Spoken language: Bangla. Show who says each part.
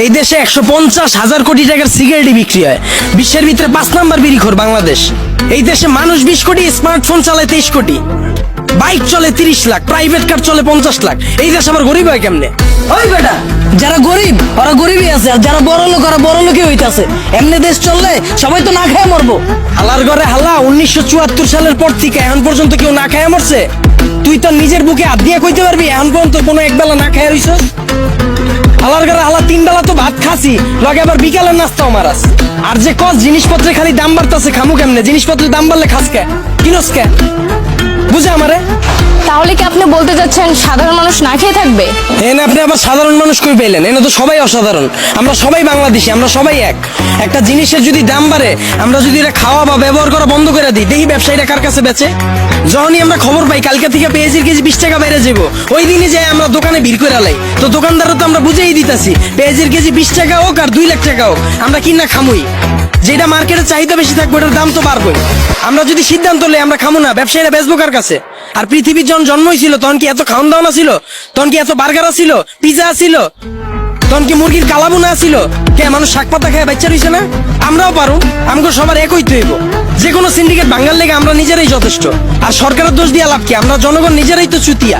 Speaker 1: এই দেশে 150,000 কোটি টাকার সিগারেটই বিক্রি হয়। বিশ্বের ভিতরে 5 নাম্বার বিড়িখোর বাংলাদেশ। এই দেশে মানুষ 20 কোটি, স্মার্টফোন চালায় 23 কোটি, বাইক চলে 30 লাখ, প্রাইভেট কার চলে 50 লাখ। এই দেশ আবার গরিব হয় কেমনে?
Speaker 2: ওই বেটা, যারা গরিব ওরা গরিবই আছে, আর যারা বড় লোক ওরা বড় লোকই হইতাছে। এমনি দেশ চললে সবাই তো না খেয়ে মরবো।
Speaker 1: হালার ঘরে হালা, 1974 সালের পর থেকে এখন পর্যন্ত কেউ না খায় মরছে? তুই তো নিজের বুকে হাত দিয়ে কইতে পারবি এখন পর্যন্ত কোনো একবেলা না খায় রইছস? হালার ঘরে হালা 3 বেলা তো ভাত খাসি, লগে আবার বিকালের নাস্তাও মারাস। আর যে কস জিনিসপত্রে খালি দাম বাড়তাছে, খামু কেমনে? জিনিসপত্রের দাম বাড়লে খাস কে, কিনস কে? বুঝে আমারে?
Speaker 3: তাহলে কি আপনি বলতে যাচ্ছেন সাধারণ মানুষ না খেয়ে থাকবে?
Speaker 1: এনে আপনি আবার সাধারণ মানুষ কই পেলেন? এনে তো সবাই অসাধারণ। আমরা সবাই বাংলাদেশি, আমরা সবাই এক। একটা জিনিসের যদি দাম বাড়ে, আমরা যদি এটা খাওয়া বা ব্যবহার করা বন্ধ করে দিই, দেখি ব্যবসায়ীরা কার কাছে বেচে। যখনই আমরা খবর পাই কালকে থেকে পেঁয়াজের কেজি 20 টাকা বেড়ে যাবো, ওই দিনই যাই আমরা দোকানে ভিড় করে লাই। তো দোকানদারও তো আমরা বুঝেই দিতেছি, পেঁয়াজের কেজি 20 টাকা হোক আর 2 লাখ টাকা হোক, আমরা কিনা খামুই। যেটা মার্কেটে চাহিদা বেশি থাকবে ওটার দাম তো বাড়বেই। আমরা যদি সিদ্ধান্ত লই আমরা খামু না, ব্যবসায়ীরা বেচবো কার কাছে? আর পৃথিবীর যখন জন্ম হয়েছিল তখন কি এত খাওয়ান দাওয়া ছিল? তখন কি এত বার্গার ছিল, পিজা ছিল? তখন কি মুরগির কালাবুনা ছিল? কে মানুষ শাক পাতা খায় বাচ্চা রইছে না? আমরাও পারুম, আমগো সবার একই তো হইব। যে কোনো সিন্ডিকেট ভাঙার লেগে আমরা নিজেরাই যথেষ্ট। আর সরকারের দোষ দিয়া লাভ কি? আমরা জনগণ নিজেরাই তো চুতিয়া।